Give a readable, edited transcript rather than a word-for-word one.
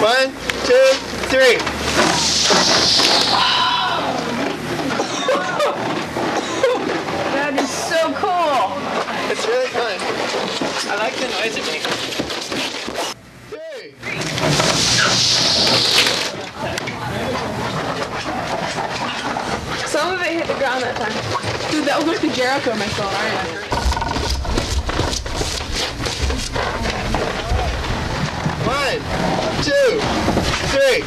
1, 2, 3. That is so cool. It's really fun. I like the noise it makes. 3. Some of it hit the ground that time. Dude, that was like the Jericho missile, right? 1, 2, 3.